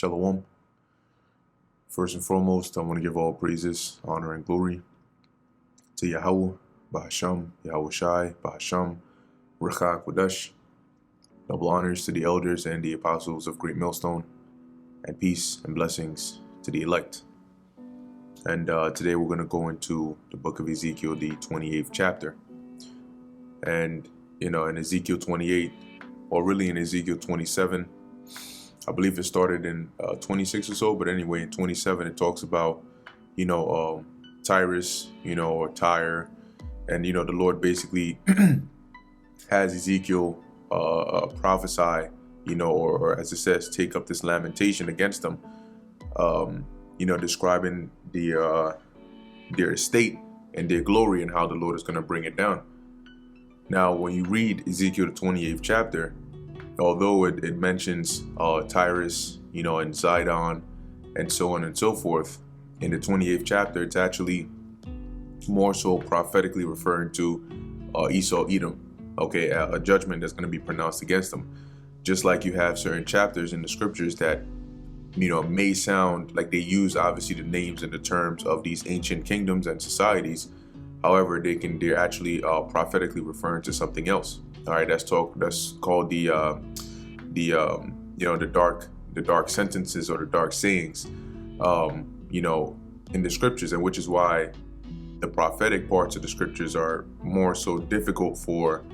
Shalom. First and foremost, I want to give all praises, honor, and glory to Yahweh, Bahasham, Yahweh Shai, Bahasham, Ruach Kodesh. Double honors to the elders and the apostles of Great Millstone, and peace and blessings to the elect. And today we're going to go into the book of Ezekiel, the 28th chapter. And, in Ezekiel 28, or really in Ezekiel 27, I believe it started in 26 or so, but anyway, in 27, it talks about, Tyrus, or Tyre, and, the Lord basically has Ezekiel prophesy, or as it says, take up this lamentation against them, describing their estate and their glory and how the Lord is going to bring it down. Now, when you read Ezekiel, the 28th chapter, although it mentions Tyrus, and Zidon, and so on and so forth, in the 28th chapter, it's actually more so prophetically referring to Esau, Edom, okay, a judgment that's going to be pronounced against them. Just like you have certain chapters in the scriptures that, may sound like they use obviously the names and the terms of these ancient kingdoms and societies. However, they're actually prophetically referring to something else. All right, that's called the dark sentences or the dark sayings, in the scriptures, and which is why the prophetic parts of the scriptures are more so difficult for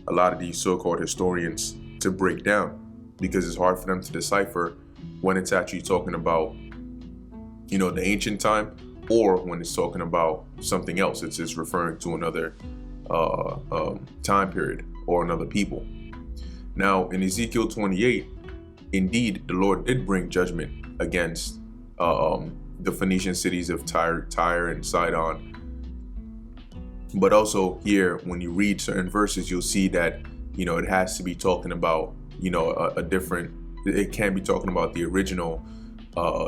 a lot of these so-called historians to break down, because it's hard for them to decipher when it's actually talking about, the ancient time, or when it's talking about something else. It's just referring to another time period or another people. Now, in Ezekiel 28, indeed, the Lord did bring judgment against the Phoenician cities of Tyre and Sidon. But also here, when you read certain verses, you'll see that, it has to be talking about, it can be talking about the original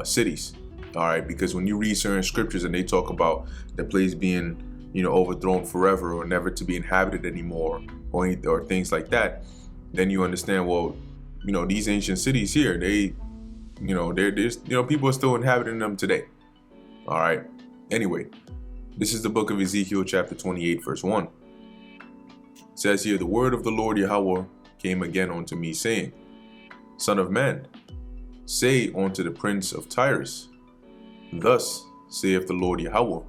cities. All right, because when you read certain scriptures and they talk about the place being, overthrown forever or never to be inhabited anymore, or things like that, then you understand, well, these ancient cities here, they, there's people are still inhabiting them today. All right. Anyway, this is the book of Ezekiel, chapter 28, verse 1. It says here, the word of the Lord Yahweh came again unto me, saying, Son of man, say unto the prince of Tyrus, Thus saith the Lord Yahweh,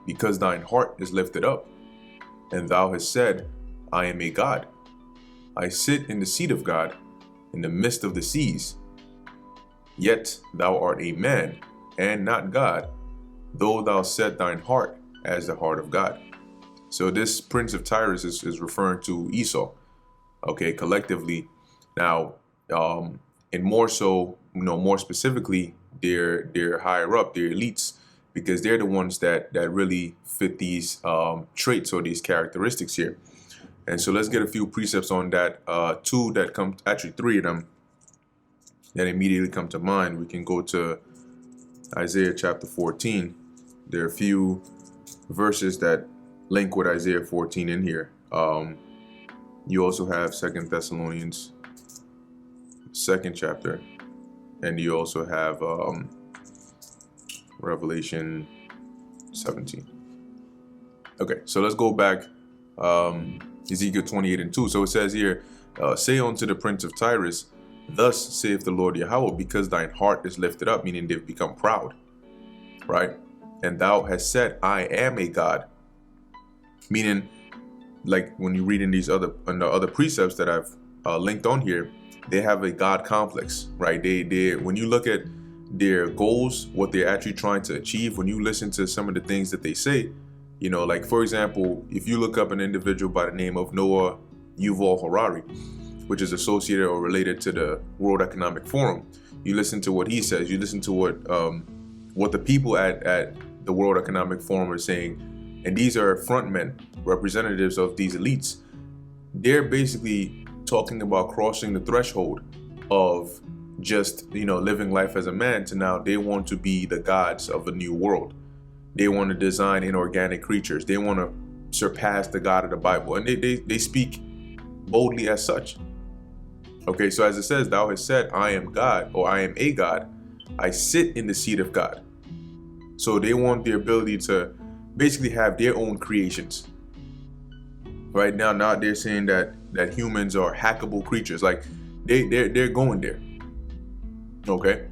because thine heart is lifted up, and thou hast said, I am a God. I sit in the seat of God, in the midst of the seas. Yet thou art a man, and not God, though thou set thine heart as the heart of God. So this prince of Tyrus is referring to Esau, okay, collectively. Now, and more so, more specifically, they're higher up, they're elites, because they're the ones that really fit these traits or these characteristics here. And so let's get a few precepts on that. Three of them that immediately come to mind. We can go to Isaiah chapter 14. There are a few verses that link with Isaiah 14 in here. You also have 2 Thessalonians 2nd chapter, and you also have Revelation 17. Okay, so let's go back. Ezekiel 28 and 2. So it says here, say unto the prince of Tyrus, Thus saith the Lord Yahweh, because thine heart is lifted up, meaning they've become proud, right? And thou hast said, I am a God. Meaning, like when you read in these other precepts that I've linked on here, they have a God complex, right? They when you look at their goals, what they're actually trying to achieve, when you listen to some of the things that they say, like for example, if you look up an individual by the name of Noah Yuval Harari, which is associated or related to the World Economic Forum, you listen to what he says, you listen to what the people at the World Economic Forum are saying, and these are frontmen, representatives of these elites. They're basically talking about crossing the threshold of just, living life as a man to now they want to be the gods of a new world. They want to design inorganic creatures. They want to surpass the God of the Bible. And they speak boldly as such. Okay, so as it says, thou hast said, I am God, or I am a God. I sit in the seat of God. So they want the ability to basically have their own creations. Right now they're saying that humans are hackable creatures. Like they're going there. Okay.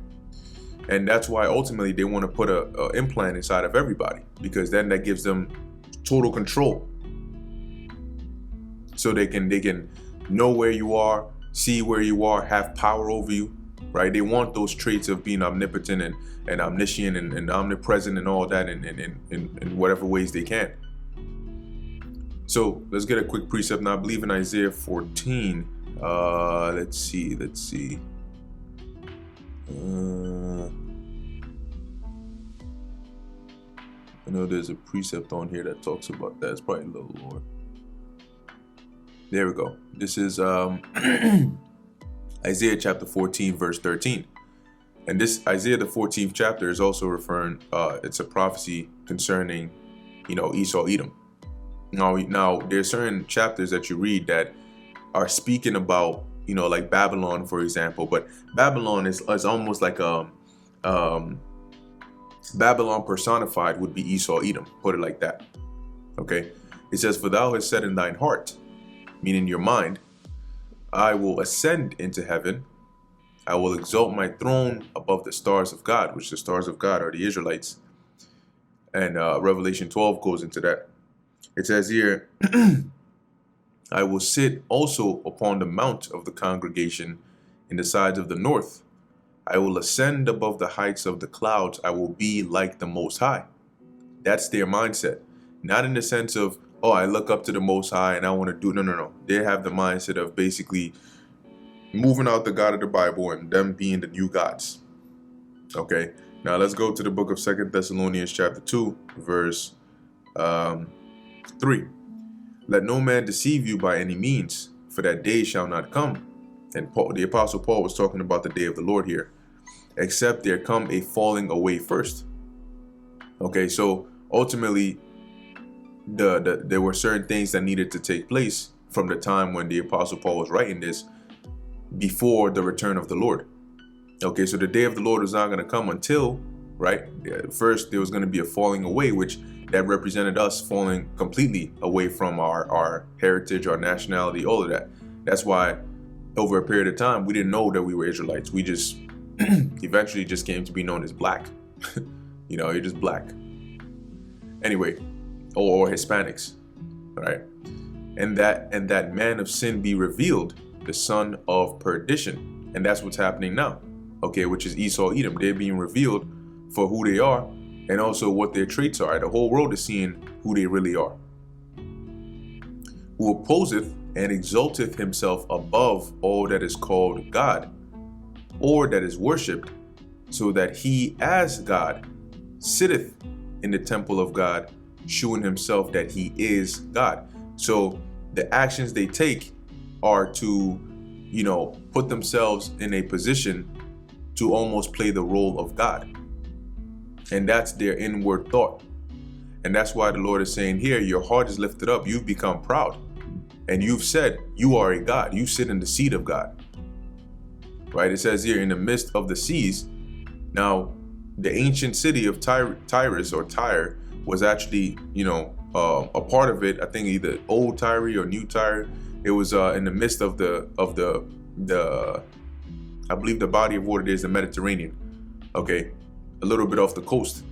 And that's why ultimately they want to put a implant inside of everybody, because then that gives them total control. So they can know where you are, see where you are, have power over you, right? They want those traits of being omnipotent and omniscient and omnipresent and all that in whatever ways they can. So let's get a quick precept now. I believe in Isaiah 14. Let's see. I know there's a precept on here that talks about that. It's probably a little lower. There we go. This is Isaiah chapter 14, verse 13. And this Isaiah, the 14th chapter, is also referring, it's a prophecy concerning, Esau, Edom. Now there's certain chapters that you read that are speaking about, like Babylon, for example. But Babylon is almost like Babylon personified would be Esau, Edom. Put it like that. Okay. It says, "For thou hast said in thine heart," meaning your mind, "I will ascend into heaven. I will exalt my throne above the stars of God," which the stars of God are the Israelites. And Revelation 12 goes into that. It says here, "I will sit also upon the mount of the congregation in the sides of the north. I will ascend above the heights of the clouds. I will be like the Most High." That's their mindset. Not in the sense of, oh, I look up to the Most High and I want to do. No. They have the mindset of basically moving out the God of the Bible and them being the new gods. Okay. Now let's go to the book of 2 Thessalonians chapter 2, verse 3. "Let no man deceive you by any means, for that day shall not come." And the Apostle Paul was talking about the day of the Lord here. "Except there come a falling away first." Okay, so ultimately, there were certain things that needed to take place from the time when the Apostle Paul was writing this before the return of the Lord. Okay, so the day of the Lord was not going to come until, right? First, there was going to be a falling away, which that represented us falling completely away from our heritage, our nationality, all of that. That's why over a period of time, we didn't know that we were Israelites. We just eventually just came to be known as black. You're just black. Anyway, or Hispanics, right? And that man of sin be revealed, the son of perdition. And that's what's happening now. Okay, which is Esau, Edom. They're being revealed for who they are and also what their traits are. The whole world is seeing who they really are. "Who opposeth and exalteth himself above all that is called God, or that is worshipped, so that he as God sitteth in the temple of God, shewing himself that he is God." So the actions they take are to, put themselves in a position to almost play the role of God. And that's their inward thought. And that's why the Lord is saying here, your heart is lifted up. You've become proud. And you've said you are a God. You sit in the seat of God. Right? It says here, in the midst of the seas. Now, the ancient city of Tyrus or Tyre was actually, a part of it. I think either old Tyre or new Tyre. It was in the midst of the I believe the body of water there is the Mediterranean. Okay, a little bit off the coast.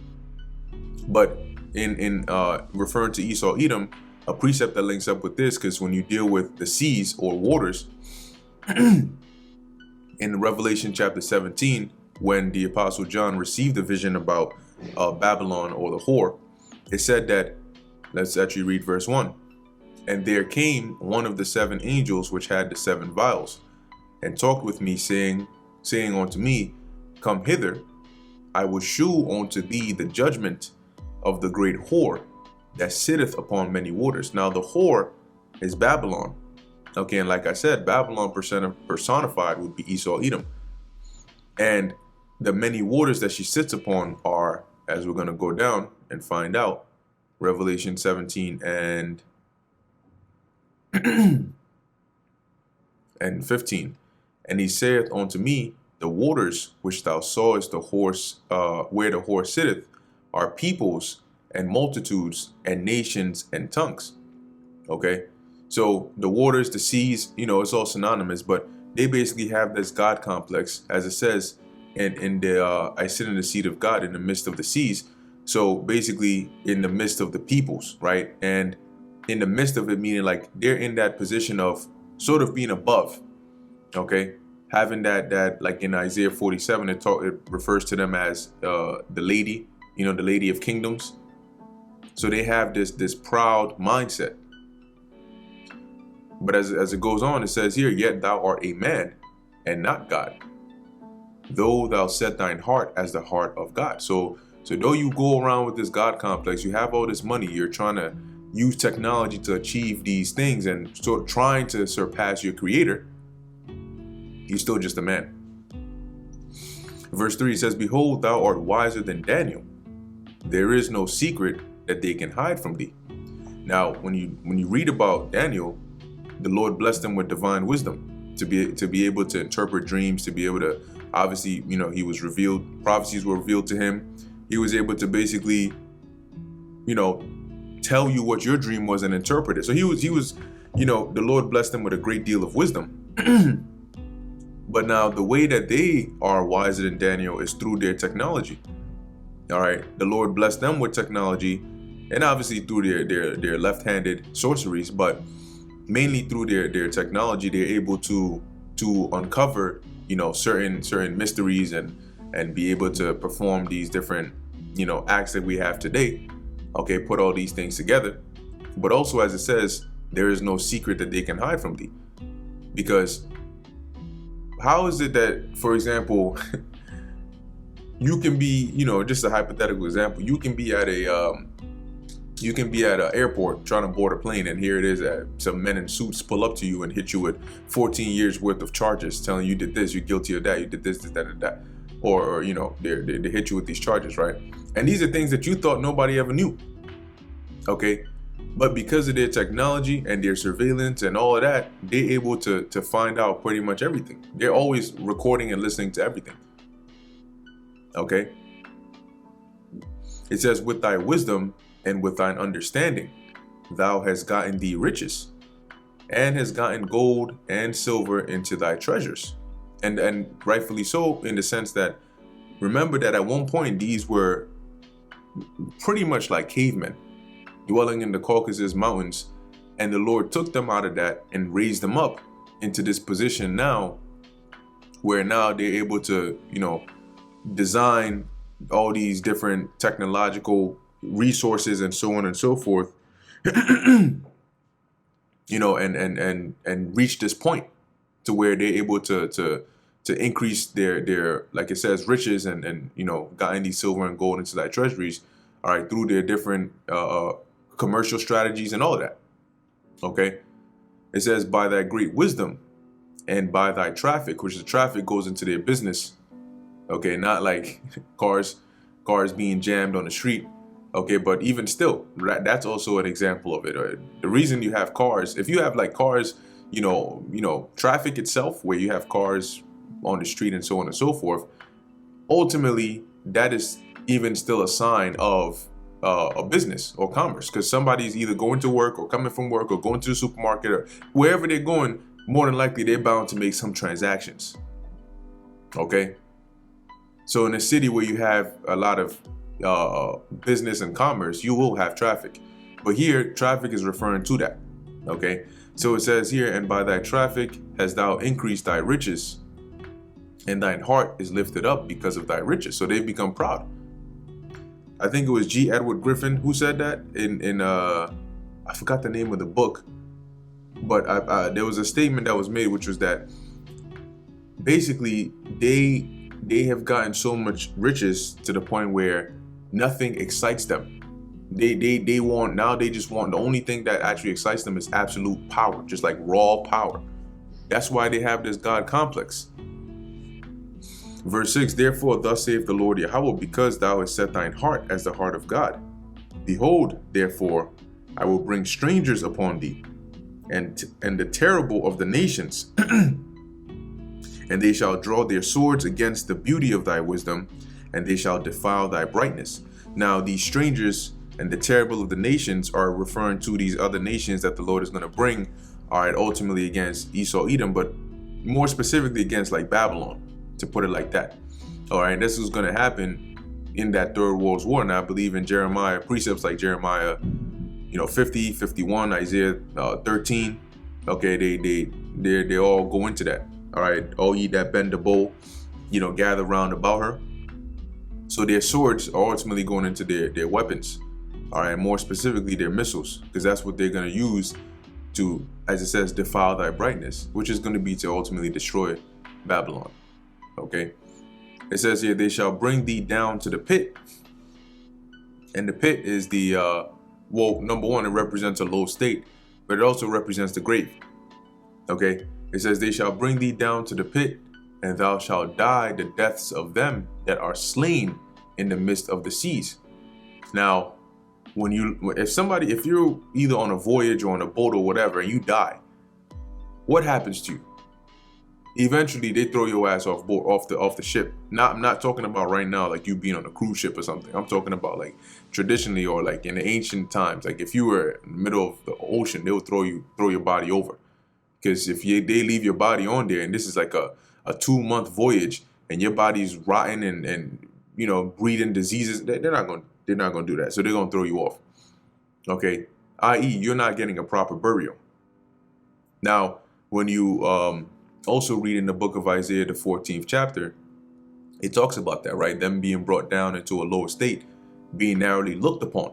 But in referring to Esau, Edom, a precept that links up with this, because when you deal with the seas or waters, in Revelation chapter 17, when the Apostle John received the vision about Babylon or the whore, it said that, let's actually read verse 1. "And there came one of the 7 angels which had the 7 vials, and talked with me, saying unto me, Come hither, I will shew unto thee the judgment of the great whore that sitteth upon many waters." Now the whore is Babylon. Okay, and like I said, Babylon personified would be Esau, Edom. And the many waters that she sits upon are, as we're going to go down and find out, Revelation 17 and 15. "And he saith unto me, The waters which thou sawest the horse, where the horse sitteth, are peoples and multitudes and nations and tongues. Okay, so the waters, the seas, it's all synonymous, but they basically have this God complex, as it says in the I sit in the seat of God in the midst of the seas. So basically in the midst of the peoples, right? And in the midst of it, meaning like they're in that position of sort of being above, okay? Having that like in Isaiah 47, it refers to them as the lady, the lady of kingdoms. So they have this proud mindset. But as it goes on, it says here, yet thou art a man and not God, though thou set thine heart as the heart of God. So though you go around with this God complex, you have all this money, you're trying to use technology to achieve these things and sort of trying to surpass your creator, you're still just a man. Verse 3 says, behold, thou art wiser than Daniel. There is no secret that they can hide from thee. Now, when you read about Daniel, the Lord blessed him with divine wisdom to be able to interpret dreams, to be able to, obviously, he was revealed, prophecies were revealed to him. He was able to basically, tell you what your dream was and interpret it. So he was, the Lord blessed him with a great deal of wisdom. But now the way that they are wiser than Daniel is through their technology. All right. The Lord blessed them with technology, and obviously through their left-handed sorceries, but mainly through their technology, they're able to uncover, certain mysteries and be able to perform these different, acts that we have today. Okay, put all these things together. But also, as it says, there is no secret that they can hide from thee. Because how is it that, for example, you can be, just a hypothetical example, you can be at an airport trying to board a plane, and here it is that some men in suits pull up to you and hit you with 14 years worth of charges, telling you did this, you're guilty of that, you did this, that, and that. Or they hit you with these charges, right? And these are things that you thought nobody ever knew. Okay. But because of their technology and their surveillance and all of that, they're able to find out pretty much everything. They're always recording and listening to everything. Okay. It says, with thy wisdom and with thine understanding, thou hast gotten thee riches, and hast gotten gold and silver into thy treasures. And rightfully so, in the sense that, remember that at one point, these were pretty much like cavemen dwelling in the Caucasus Mountains, and the Lord took them out of that and raised them up into this position now, where now they're able to, design all these different technological resources and so on and so forth, and reach this point to where they're able to increase their like it says, riches and gotten these silver and gold into thy treasuries, all right, through their different commercial strategies and all of that. Okay, it says, by thy great wisdom and by thy traffic, which the traffic goes into their business. Okay, not like cars being jammed on the street. Okay, but even still, that's also an example of it. The reason you have cars, if you have like cars, traffic itself, where you have cars on the street and so on and so forth, ultimately that is even still a sign of a business or commerce, because somebody's either going to work or coming from work or going to the supermarket or wherever they're going. More than likely, they're bound to make some transactions. Okay. So in a city where you have a lot of business and commerce, you will have traffic. But here, traffic is referring to that. Okay. So it says here, and by thy traffic hast thou increased thy riches, and thine heart is lifted up because of thy riches. So they've become proud. I think it was G. Edward Griffin who said that in I forgot the name of the book, but there was a statement that was made, which was that basically they have gotten so much riches to the point where nothing excites them. They just want, the only thing that actually excites them is absolute power, just like raw power. That's why they have this God complex. Verse 6, therefore thus saith the Lord Yahweh, because thou hast set thine heart as the heart of God. Behold, therefore, I will bring strangers upon thee, and the terrible of the nations, And they shall draw their swords against the beauty of thy wisdom, and they shall defile thy brightness. Now, these strangers and the terrible of the nations are referring to these other nations that the Lord is going to bring, all right, ultimately against Esau, Edom, but more specifically against like Babylon, to put it like that. All right, this is going to happen in that third world war. And I believe in Jeremiah, precepts like Jeremiah, 50, 51, Isaiah 13. Okay, they all go into that. All right, all ye that bend the bow, gather round about her. So their swords are ultimately going into their weapons. All right, more specifically their missiles, because that's what they're going to use to, as it says, defile thy brightness, which is going to be to ultimately destroy Babylon. Okay, it says here, they shall bring thee down to the pit. And the pit is the, number one, it represents a low state, but it also represents the grave. Okay, it says, they shall bring thee down to the pit, and thou shalt die the deaths of them that are slain in the midst of the seas. Now, if you're either on a voyage or on a boat or whatever, and you die, what happens to you? Eventually, they throw your ass off the ship. I'm not talking about right now, like you being on a cruise ship or something. I'm talking about like traditionally or like in the ancient times. Like if you were in the middle of the ocean, they'll throw your body over, because if they leave your body on there, and this is like a 2-month voyage, and your body's rotten and breeding diseases, they're not going to do that. So they're going to throw you off. Okay, i.e., you're not getting a proper burial. Now, when you also read in the book of Isaiah, the 14th chapter, it talks about that, right? Them being brought down into a lower state, being narrowly looked upon.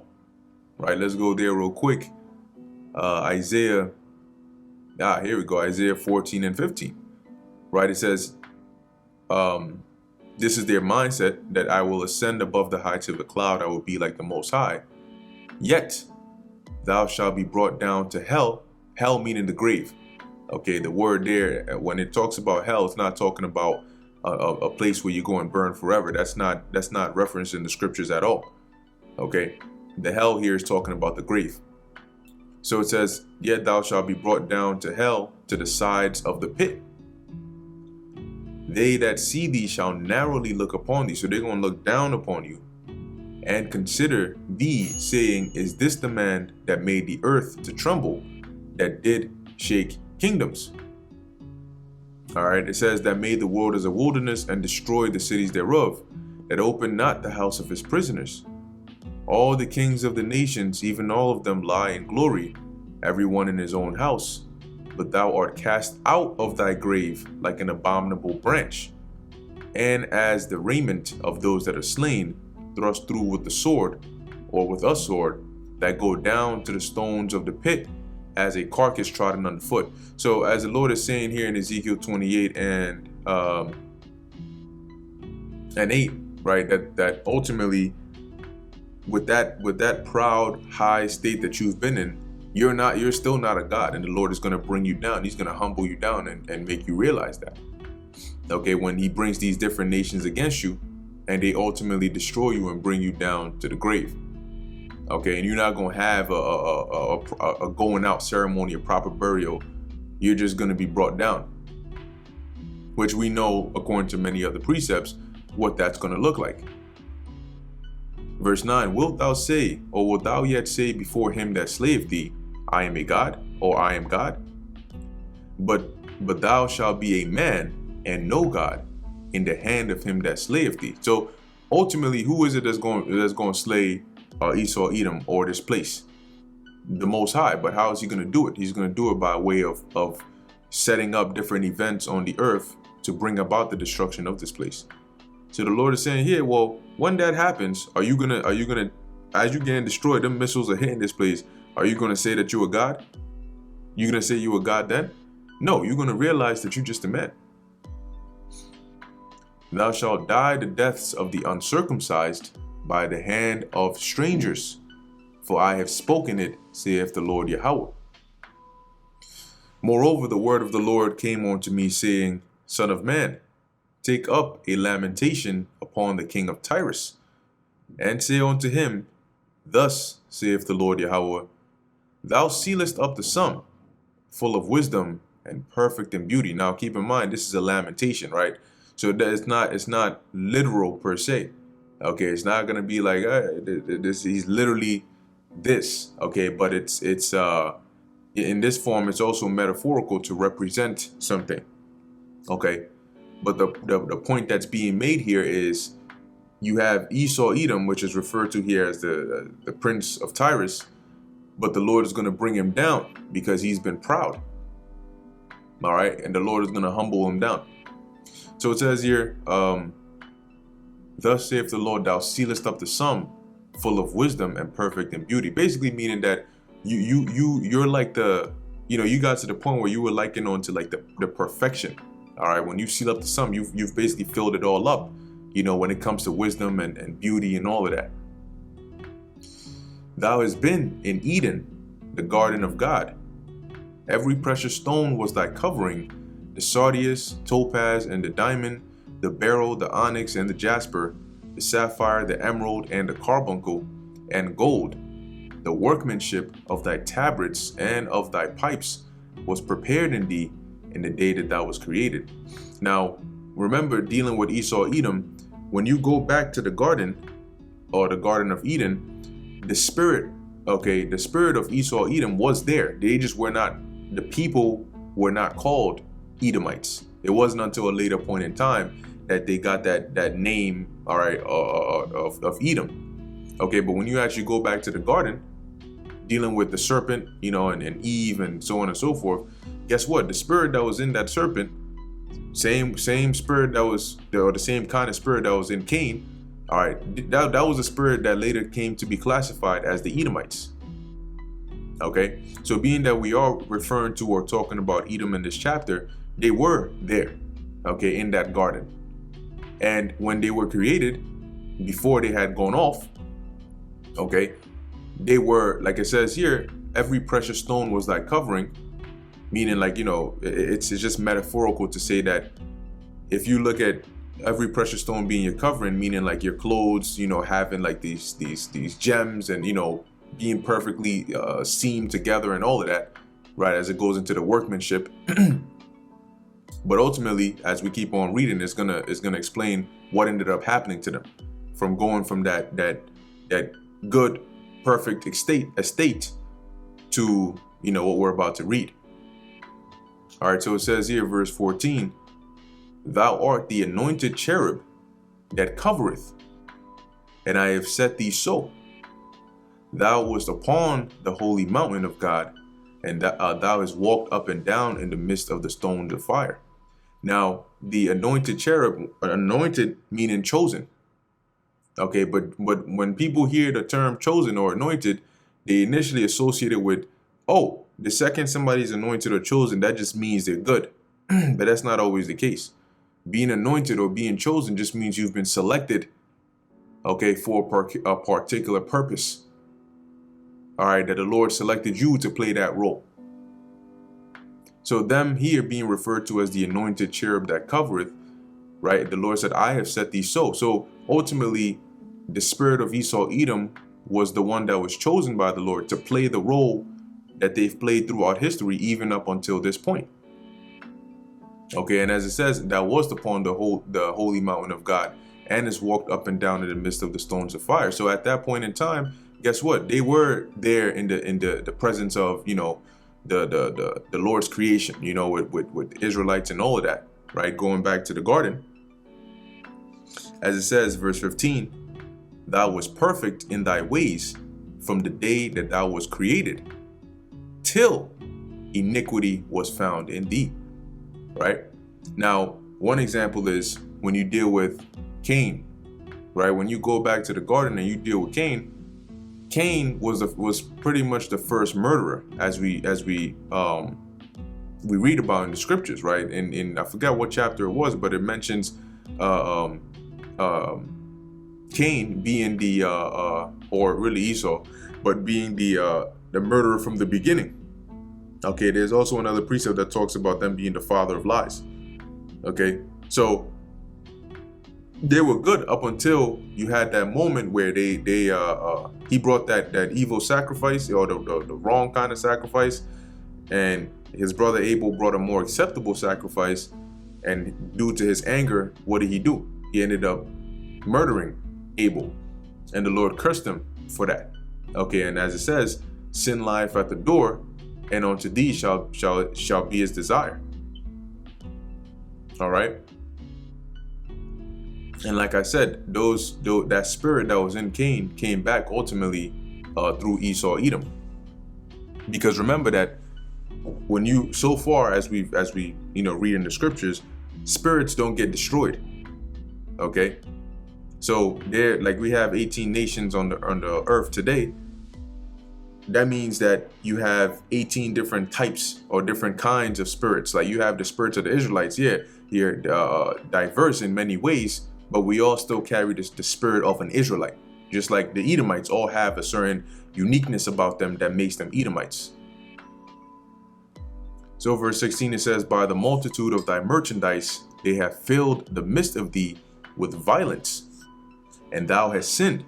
Right? Let's go there real quick. Isaiah 14 and 15. Right? It says, this is their mindset, that I will ascend above the heights of the cloud. I will be like the Most High. Yet thou shalt be brought down to hell. Hell meaning the grave. Okay, the word there, when it talks about hell, it's not talking about a place where you go and burn forever. That's not referenced in the scriptures at all. Okay, the hell here is talking about the grave. So it says, yet thou shalt be brought down to hell, to the sides of the pit. They that see thee shall narrowly look upon thee. So they're going to look down upon you and consider thee, saying, is this the man that made the earth to tremble, that did shake kingdoms? All right, it says, that made the world as a wilderness and destroyed the cities thereof, that opened not the house of his prisoners. All the kings of the nations, even all of them, lie in glory, every one in his own house. But thou art cast out of thy grave like an abominable branch, and as the raiment of those that are slain, thrust through with the sword, or with a sword, that go down to the stones of the pit, as a carcass trodden underfoot. So as the Lord is saying here in Ezekiel 28 and 8, right, that ultimately with that proud high state that you've been in, you're still not a God, and the Lord is going to bring you down. He's going to humble you down and make you realize that. Okay, when he brings these different nations against you, and they ultimately destroy you and bring you down to the grave. Okay, and you're not going to have a going out ceremony, a proper burial. You're just going to be brought down, which we know, according to many other precepts, what that's going to look like. Verse 9, wilt thou say, or wilt thou yet say before him that slaved thee, I am a God, or I am God? But thou shalt be a man, and no God, in the hand of him that slaved thee. So ultimately, who is it that's going to slay Esau, Edom, or this place? The Most High. But how is he going to do it? He's going to do it by way of setting up different events on the earth to bring about the destruction of this place. So the Lord is saying here, well, when that happens, are you gonna, as you getting destroyed, them missiles are hitting this place, are you gonna say that you're a God? You gonna say you a God then? No, you're gonna realize that you're just a man. Thou shalt die the deaths of the uncircumcised by the hand of strangers, for I have spoken it, saith the Lord Yahweh. Moreover, the word of the Lord came unto me, saying, Son of man, take up a lamentation upon the king of Tyrus, and say unto him, Thus saith the Lord Yahweh, Thou sealest up the sum, full of wisdom and perfect in beauty. Now, keep in mind, this is a lamentation, right? So that it's not literal per se. Okay, it's not gonna be like this. He's literally this. Okay, but it's in this form. It's also metaphorical to represent something. Okay, but the point that's being made here is you have Esau Edom, which is referred to here as the prince of Tyrus, but the Lord is going to bring him down because he's been proud. All right, and the Lord is going to humble him down. So it says here, thus saith the Lord, thou sealest up the sum, full of wisdom and perfect in beauty. Basically meaning that you're like you got to the point where you were likened on to like the perfection. All right, when you seal up the sum, you've basically filled it all up. When it comes to wisdom and beauty and all of that. Thou hast been in Eden, the garden of God. Every precious stone was thy covering, the sardius, topaz, and the diamond, the beryl, the onyx, and the jasper, the sapphire, the emerald, and the carbuncle, and gold. The workmanship of thy tabrets and of thy pipes was prepared in thee in the day that thou was created. Now, remember, dealing with Esau Edom, when you go back to the garden, or the Garden of Eden, the spirit of Esau Edom was there. The people were not called Edomites. It wasn't until a later point in time that they got that name, all right, of Edom. Okay, but when you actually go back to the garden, dealing with the serpent, and Eve and so on and so forth, guess what? The spirit that was in that serpent, same spirit that was, or the same kind of spirit that was in Cain, all right, that was a spirit that later came to be classified as the Edomites. Okay, so being that we are referring to or talking about Edom in this chapter, they were there, okay, in that garden. And when they were created, before they had gone off, okay, they were, like it says here, every precious stone was thy covering. Meaning, like, it's just metaphorical to say that if you look at every precious stone being your covering, meaning like your clothes, having like these gems and, being perfectly seamed together and all of that, right, as it goes into the workmanship. But ultimately, as we keep on reading, it's gonna explain what ended up happening to them, from going from that good, perfect estate to what we're about to read. All right, so it says here, verse 14, thou art the anointed cherub that covereth, and I have set thee so. Thou wast upon the holy mountain of God, and thou hast walked up and down in the midst of the stones of fire. Now, the anointed cherub, anointed meaning chosen. Okay, but when people hear the term chosen or anointed, they initially associate it with, the second somebody's anointed or chosen, that just means they're good. But that's not always the case. Being anointed or being chosen just means you've been selected, okay, for a particular purpose. All right, that the Lord selected you to play that role. So them here being referred to as the anointed cherub that covereth, right? The Lord said, I have set thee so. So ultimately, the spirit of Esau Edom was the one that was chosen by the Lord to play the role that they've played throughout history, even up until this point. Okay, and as it says, that was upon the holy mountain of God, and has walked up and down in the midst of the stones of fire. So at that point in time, guess what? They were there in the presence of the Lord's creation, with Israelites and all of that, right? Going back to the garden, as it says, verse 15, thou wast perfect in thy ways from the day that thou was created, till iniquity was found in thee. Right? Now, one example is when you deal with Cain, right? When you go back to the garden and you deal with Cain, Cain was pretty much the first murderer, as we read about in the scriptures, right? In I forgot what chapter it was, but it mentions Cain being the or really Esau, but being the murderer from the beginning. Okay, there's also another precept that talks about them being the father of lies. Okay, so they were good up until you had that moment where he brought that evil sacrifice, or the wrong kind of sacrifice, and his brother Abel brought a more acceptable sacrifice, and due to his anger, what did he do? He ended up murdering Abel, and the Lord cursed him for that. Okay, and as it says, sin lieth at the door, and unto thee shall be his desire. All right. And like I said, that spirit that was in Cain came back ultimately through Esau, Edom. Because remember that when you, so far as we read in the scriptures, spirits don't get destroyed. Okay, so there, like we have 18 nations on the earth today. That means that you have 18 different types or different kinds of spirits. Like you have the spirits of the Israelites, here diverse in many ways, but we all still carry the spirit of an Israelite. Just like the Edomites all have a certain uniqueness about them that makes them Edomites. So verse 16, it says, by the multitude of thy merchandise, they have filled the midst of thee with violence, and thou hast sinned.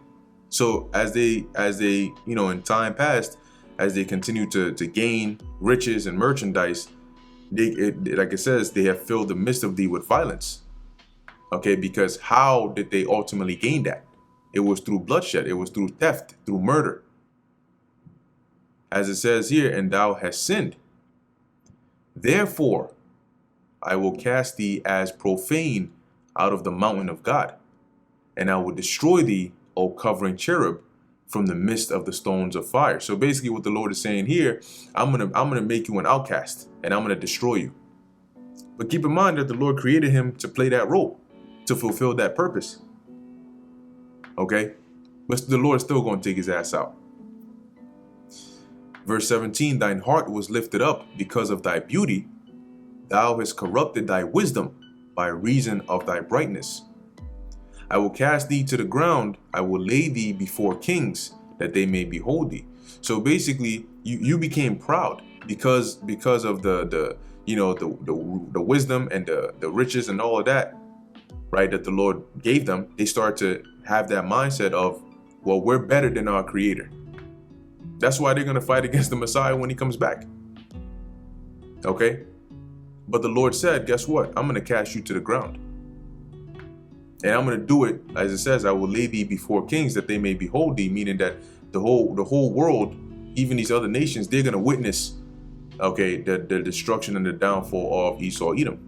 So as they, in time past, as they continue to gain riches and merchandise, like it says, they have filled the midst of thee with violence. Okay, because how did they ultimately gain that? It was through bloodshed. It was through theft, through murder. As it says here, and thou hast sinned. Therefore, I will cast thee as profane out of the mountain of God, and I will destroy thee, O covering cherub, from the midst of the stones of fire. So basically what the Lord is saying here, I'm gonna make you an outcast, and I'm gonna destroy you. But keep in mind that the Lord created him to play that role, to fulfill that purpose. Okay? But the Lord is still going to take his ass out. Verse 17, thine heart was lifted up because of thy beauty. Thou hast corrupted thy wisdom by reason of thy brightness. I will cast thee to the ground. I will lay thee before kings, that they may behold thee. So basically, you became proud because of the wisdom and the riches and all of that, right, that the Lord gave them. They start to have that mindset of, well, we're better than our Creator. That's why they're going to fight against the Messiah when he comes back. Okay? But the Lord said, guess what? I'm going to cast you to the ground. And I'm going to do it, as it says, I will lay thee before kings, that they may behold thee, meaning that the whole world, even these other nations, they're going to witness, okay, the destruction and the downfall of Esau, Edom.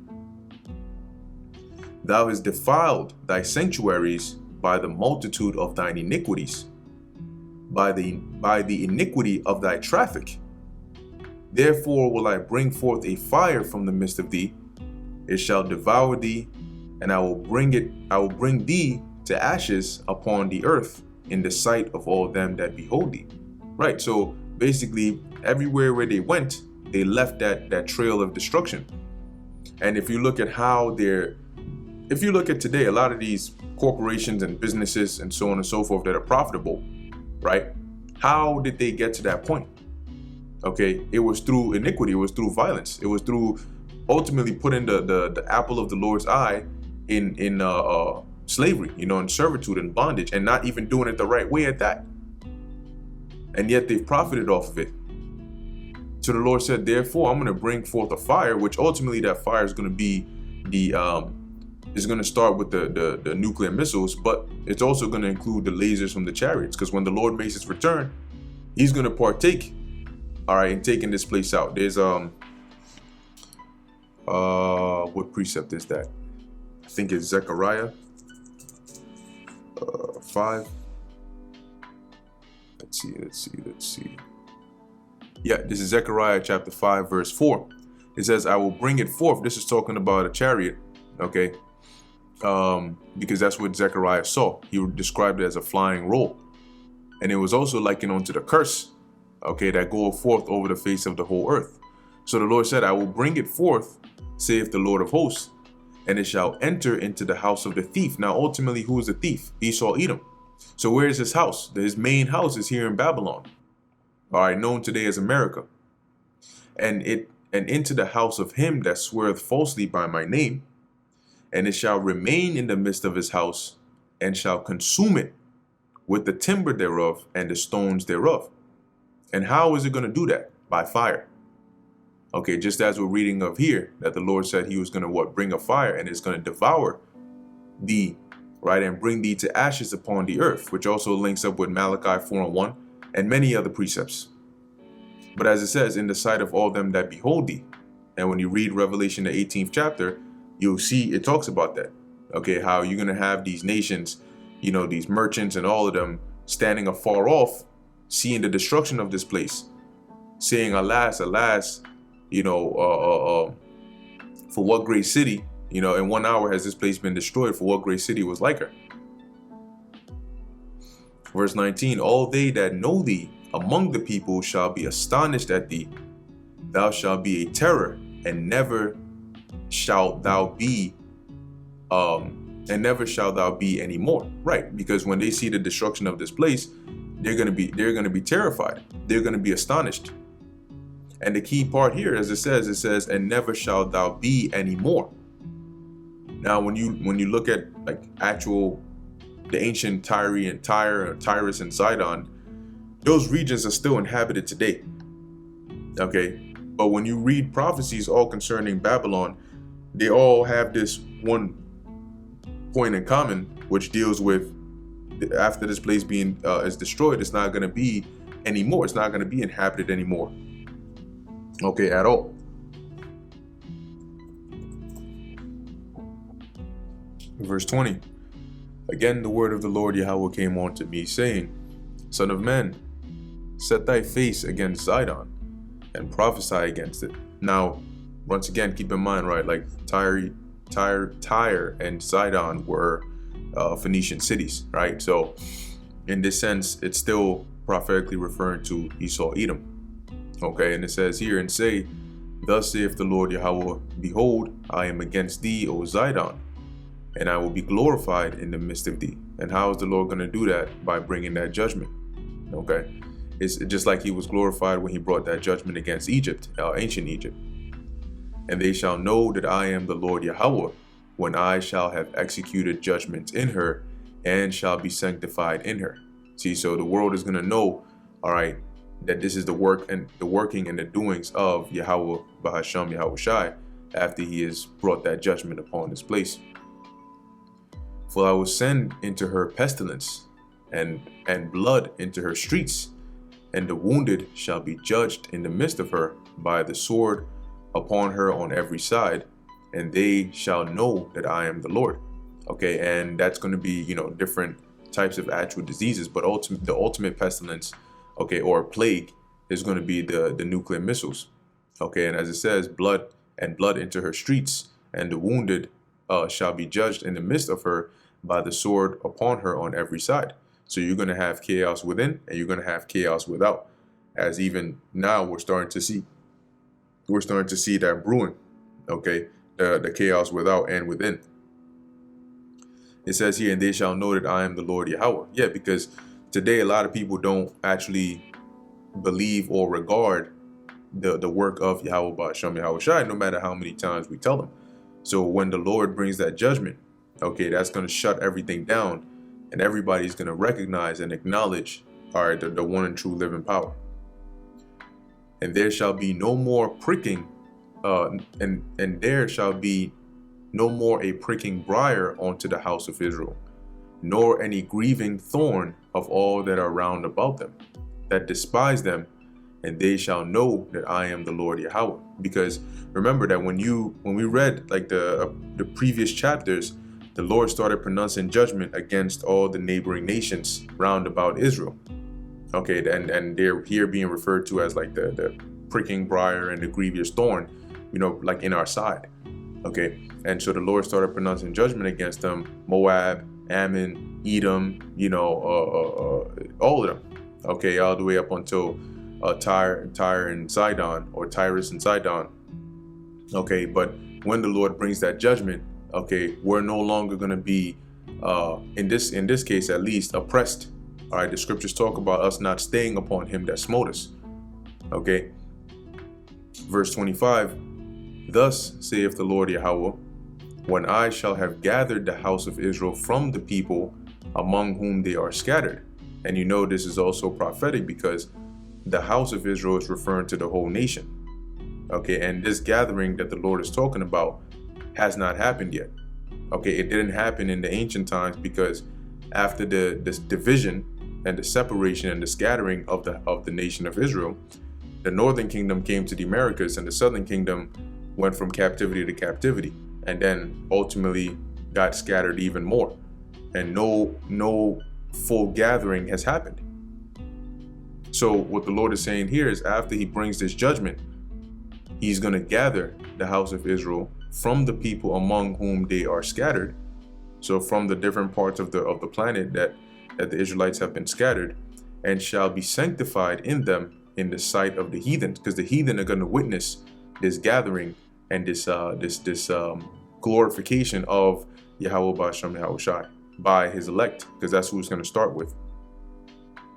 Thou hast defiled thy sanctuaries by the multitude of thine iniquities, by the iniquity of thy traffic. Therefore will I bring forth a fire from the midst of thee, it shall devour thee, and I will bring thee to ashes upon the earth in the sight of all them that behold thee. Right, so basically everywhere where they went, they left that trail of destruction. And if you look at today, a lot of these corporations and businesses and so on and so forth that are profitable, right? How did they get to that point? Okay, it was through iniquity, it was through violence, it was through ultimately putting the apple of the Lord's eye in slavery, in servitude and bondage, and not even doing it the right way at that. And yet they've profited off of it. So the Lord said, therefore, I'm going to bring forth a fire, which ultimately that fire is going to be is going to start with the nuclear missiles, but it's also going to include the lasers from the chariots, because when the Lord makes his return, he's going to partake, all right, in taking this place out. There's what precept is that? I think it's Zechariah 5. Let's see. Yeah, this is Zechariah chapter 5, verse 4. It says, I will bring it forth. This is talking about a chariot, okay? Because that's what Zechariah saw. He described it as a flying roll. And it was also likened unto the curse, okay, that goeth forth over the face of the whole earth. So the Lord said, I will bring it forth, saith the Lord of hosts, and it shall enter into the house of the thief. Now, ultimately, who is the thief? Esau, Edom. So where is his house? His main house is here in Babylon, all right, known today as America. And into the house of him that sweareth falsely by my name, and it shall remain in the midst of his house, and shall consume it with the timber thereof and the stones thereof. And how is it going to do that? By fire. Okay, just as we're reading of here, that the Lord said he was going to bring a fire and is going to devour thee, right, and bring thee to ashes upon the earth, which also links up with Malachi 4:1 and many other precepts. But as it says, in the sight of all them that behold thee. And when you read Revelation, the 18th chapter, you'll see it talks about that. Okay, how you're going to have these nations, these merchants and all of them standing afar off, seeing the destruction of this place, saying, alas, alas, for what great city, in 1 hour has this place been destroyed, for what great city was like her. Verse 19, all they that know thee among the people shall be astonished at thee. Thou shalt be a terror, and never shalt thou be anymore. Right, because when they see the destruction of this place, they're gonna be terrified. They're gonna be astonished. And the key part here, as it says, and never shalt thou be anymore. Now, when you look at the ancient Tyrus and Sidon, those regions are still inhabited today. Okay, but when you read prophecies all concerning Babylon, they all have this one point in common, which deals with after this place being is destroyed, it's not going to be anymore. It's not going to be inhabited anymore. Okay, at all. Verse 20. Again, the word of the Lord Yahweh came unto me, saying, Son of man, set thy face against Zidon, and prophesy against it. Now, once again, keep in mind, right, like Tyre and Sidon were Phoenician cities, right? So, in this sense, it's still prophetically referring to Esau, Edom. Okay, and it says here, and say, Thus saith the Lord Yahweh, Behold, I am against thee, O Zidon, and I will be glorified in the midst of thee. And how is the Lord going to do that? By bringing that judgment. Okay, it's just like he was glorified when he brought that judgment against Egypt, ancient Egypt. And they shall know that I am the Lord Yahweh, when I shall have executed judgments in her, and shall be sanctified in her. See, so the world is going to know, all right, that this is the work and the working and the doings of Yahweh Bahasham Yahweh Shai, after he has brought that judgment upon this place. For I will send into her pestilence, and blood into her streets, and the wounded shall be judged in the midst of her by the sword upon her on every side, and they shall know that I am the Lord. Okay, and that's going to be, different types of actual diseases, but the ultimate pestilence, okay, or plague is going to be the nuclear missiles. Okay, and as it says, blood into her streets, and the wounded shall be judged in the midst of her by the sword upon her on every side. So you're going to have chaos within, and you're going to have chaos without, as even now we're starting to see that brewing. Okay, the chaos without and within. It says here, and they shall know that I am the Lord Yahweh. Yeah, because today a lot of people don't actually believe or regard the work of Yahweh Ba'asham Yahweh Shai, no matter how many times we tell them. So when the Lord brings that judgment, okay, that's going to shut everything down, and everybody's going to recognize and acknowledge, all right, the one and true living power. And there shall be no more pricking, and there shall be no more a pricking briar unto the house of Israel, nor any grieving thorn of all that are round about them, that despise them, and they shall know that I am the Lord Yahweh. Because remember that when we read like the previous chapters, the Lord started pronouncing judgment against all the neighboring nations round about Israel. Okay, and they're here being referred to as like the pricking briar and the grievous thorn, like in our side. Okay, and so the Lord started pronouncing judgment against them, Moab, Ammon, Edom, all of them. Okay, all the way up until Tyre and Sidon, or Tyrus and Sidon. Okay, but when the Lord brings that judgment, okay, we're no longer going to be, in this case at least, oppressed. All right, the scriptures talk about us not staying upon him that smote us. Okay, verse 25. Thus saith the Lord Yahweh, when I shall have gathered the house of Israel from the people among whom they are scattered. And this is also prophetic, because the house of Israel is referring to the whole nation. Okay, and this gathering that the Lord is talking about has not happened yet. Okay, it didn't happen in the ancient times because after this division and the separation and the scattering of the nation of Israel, the northern kingdom came to the Americas and the southern kingdom went from captivity to captivity, and then ultimately got scattered even more. And no full gathering has happened. So what the Lord is saying here is, after he brings this judgment, he's going to gather the house of Israel from the people among whom they are scattered. So from the different parts of the planet that the Israelites have been scattered, and shall be sanctified in them in the sight of the heathen, because the heathen are going to witness this gathering and this glorification of Yahweh Ba'ashem Yahushai by his elect, because that's who it's going to start with.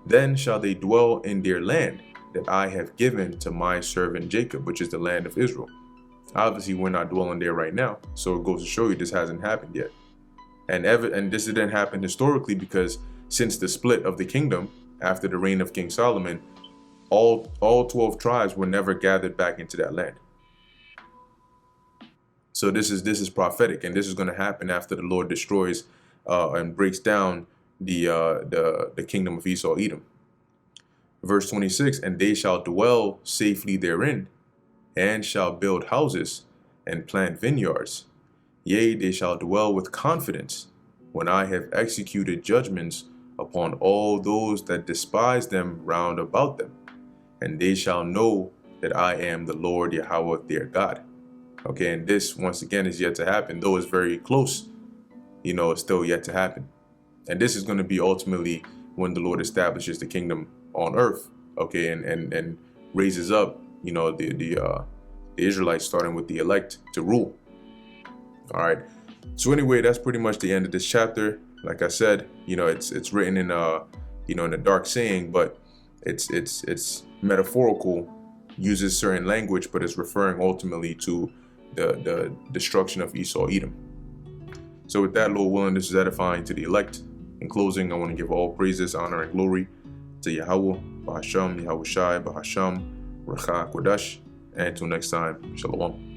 Then shall they dwell in their land that I have given to my servant Jacob, which is the land of Israel. Obviously, we're not dwelling there right now, so it goes to show you this hasn't happened yet. And this didn't happen historically, because since the split of the kingdom after the reign of King Solomon, all 12 tribes were never gathered back into that land. So this is prophetic, and this is going to happen after the Lord destroys and breaks down the kingdom of Esau, Edom. Verse 26, and they shall dwell safely therein, and shall build houses and plant vineyards. Yea, they shall dwell with confidence when I have executed judgments upon all those that despise them round about them. And they shall know that I am the Lord Yahweh their God. Okay, and this once again is yet to happen, though it's very close. It's still yet to happen. And this is going to be ultimately when the Lord establishes the kingdom on earth. Okay, and raises up, the Israelites, starting with the elect, to rule. All right. So anyway, that's pretty much the end of this chapter. Like I said, it's written in in a dark saying, but it's metaphorical, uses certain language, but it's referring ultimately to the destruction of Esau, Edom. So with that, Lord willing, this is edifying to the elect. In closing, I want to give all praises, honor, and glory to Yahweh, Ba'ashem, Yahushai, Ba'ashem, Racha, Kodash. And until next time, Shalom.